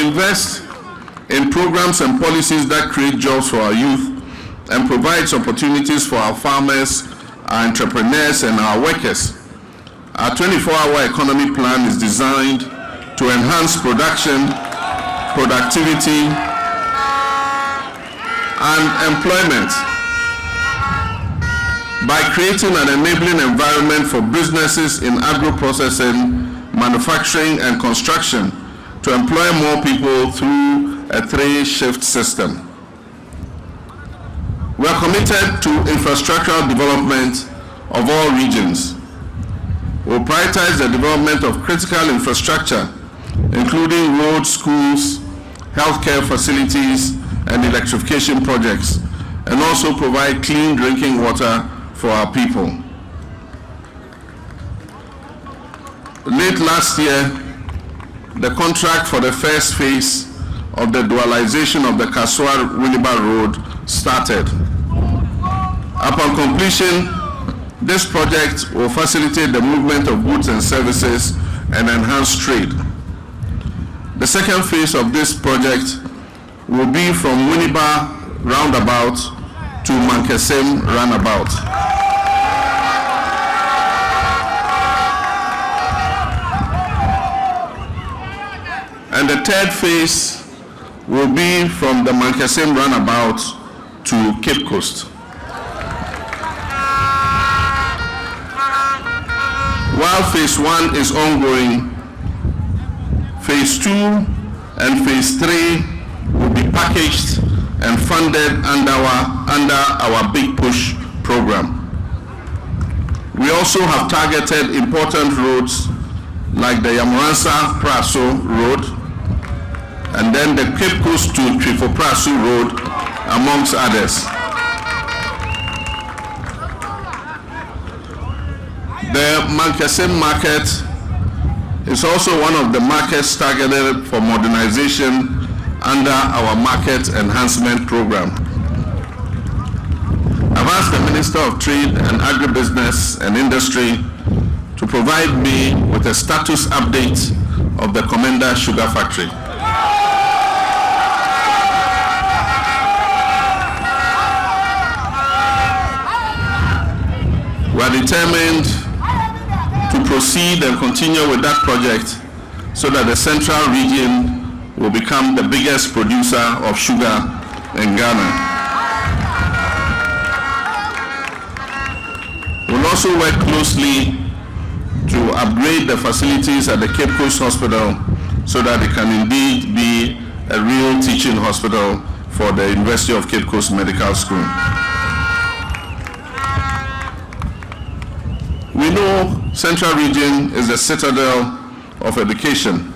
invest in programs and policies that create jobs for our youth and provides opportunities for our farmers, our entrepreneurs, and our workers. Our 24-hour economy plan is designed to enhance production, productivity, and employment by creating an enabling environment for businesses in agro-processing, manufacturing, and construction to employ more people through a 3-shift system. We are committed to infrastructural development of all regions. We will prioritize the development of critical infrastructure, including roads, schools, healthcare facilities, and electrification projects, and also provide clean drinking water for our people. Late last year, the contract for the first phase of the dualization of the Kasua-Winneba Road started. Upon completion, this project will facilitate the movement of goods and services and enhance trade. The second phase of this project will be from Winneba roundabout to Mankesem roundabout. And the third phase will be from the Mankesem roundabout to Cape Coast. While phase 1 is ongoing, phase 2 and phase 3 will be packaged and funded under our Big Push program. We also have targeted important roads like the Yamuransa-Praso Road and then the Cape Coast to Trifo-Praso Road, amongst others. The Mankesem market is also one of the markets targeted for modernization under our Market Enhancement Program. I've asked the Minister of Trade and Agribusiness and Industry to provide me with a status update of the Commander Sugar Factory. We are determined to proceed and continue with that project so that the Central Region will become the biggest producer of sugar in Ghana. We'll also work closely to upgrade the facilities at the Cape Coast Hospital so that it can indeed be a real teaching hospital for the University of Cape Coast Medical School. We know Central Region is the citadel of education,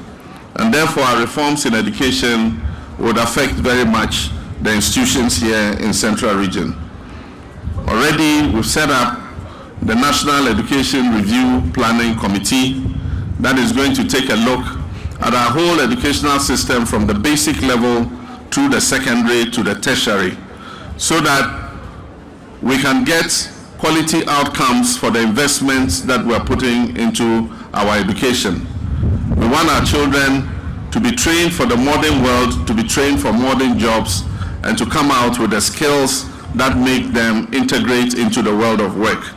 and therefore our reforms in education would affect very much the institutions here in Central Region. Already we've set up the National Education Review Planning Committee that is going to take a look at our whole educational system from the basic level through the secondary to the tertiary, so that we can get quality outcomes for the investments that we're putting into our education. We want our children to be trained for the modern world, to be trained for modern jobs, and to come out with the skills that make them integrate into the world of work.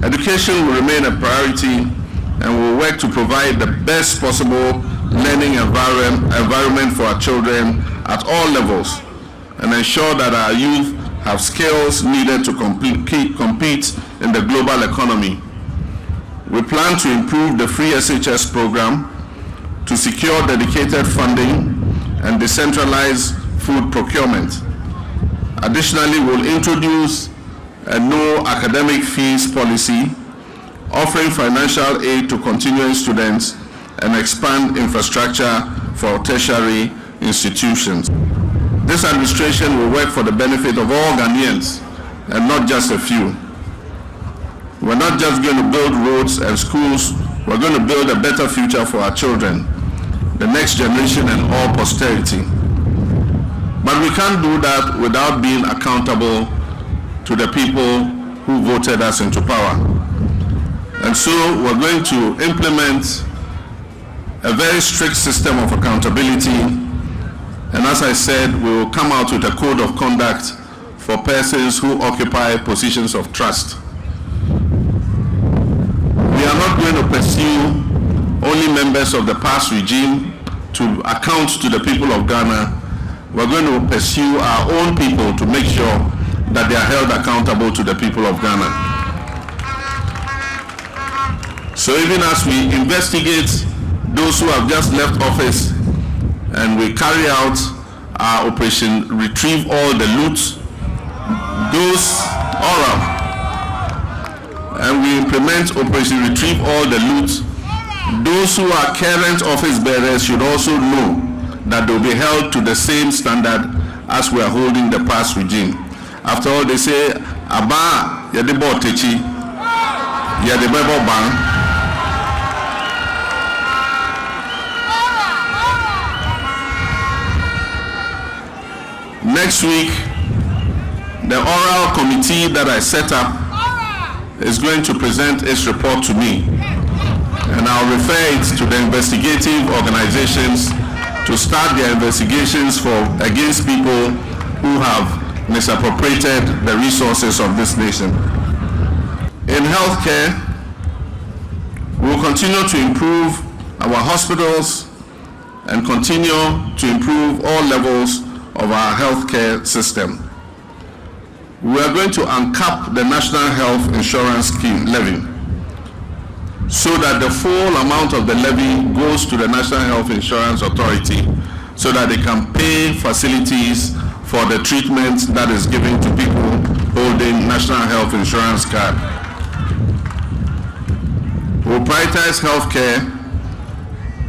Education will remain a priority, and we'll work to provide the best possible learning environment for our children at all levels, and ensure that our youth have skills needed to compete in the global economy. We plan to improve the free SHS program to secure dedicated funding and decentralize food procurement. Additionally, we'll introduce a no academic fees policy, offering financial aid to continuing students and expand infrastructure for tertiary institutions. This administration will work for the benefit of all Ghanaians and not just a few. We're not just going to build roads and schools, we're going to build a better future for our children, the next generation and all posterity. But we can't do that without being accountable to the people who voted us into power. And so we're going to implement a very strict system of accountability, and as I said, we will come out with a code of conduct for persons who occupy positions of trust. We are not going to pursue only members of the past regime to account to the people of Ghana. We're going to pursue our own people to make sure that they are held accountable to the people of Ghana. So even as we investigate those who have just left office and we carry out our Operation Retrieve All the Loot, and we implement Operation Retrieve All the Loot, those who are current office bearers should also know that they will be held to the same standard as we are holding the past regime. After all, they say, Aba yadebo techi, yadebo bang. Next week, the oral committee that I set up is going to present its report to me, and I'll refer it to the investigative organizations to start their investigations against people who have misappropriated the resources of this nation. In healthcare, we will continue to improve our hospitals and continue to improve all levels of our healthcare system. We are going to uncap the National Health Insurance Scheme levy so that the full amount of the levy goes to the National Health Insurance Authority so that they can pay facilities for the treatment that is given to people holding National Health Insurance card. We'll prioritize healthcare,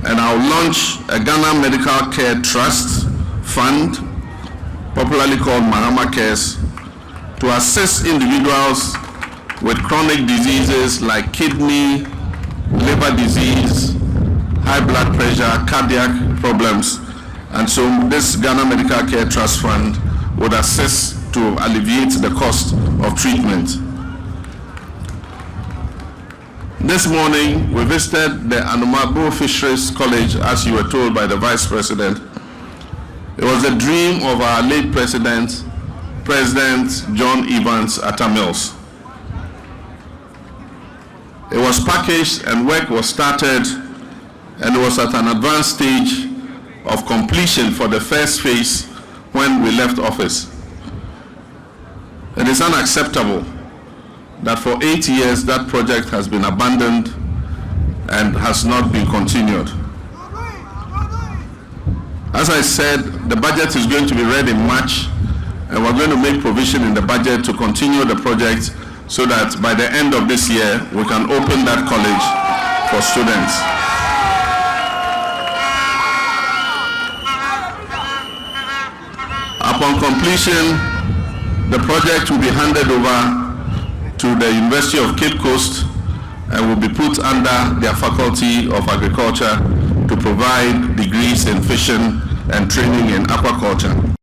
and I'll launch a Ghana Medical Care Trust Fund, popularly called Mahama Cares, to assist individuals with chronic diseases like kidney, liver disease, high blood pressure, cardiac problems. And so this Ghana Medical Care Trust Fund would assist to alleviate the cost of treatment. This morning, we visited the Anumabo Fisheries College, as you were told by the Vice President. It was a dream of our late President John Evans Atta Mills. It was packaged and work was started, and it was at an advanced stage of completion for the first phase when we left office. It is unacceptable that for 8 years that project has been abandoned and has not been continued. As I said, the budget is going to be read in March, and we're going to make provision in the budget to continue the project so that by the end of this year, we can open that college for students. Upon completion, the project will be handed over to the University of Cape Coast and will be put under their Faculty of Agriculture to provide degrees in fishing and training in aquaculture.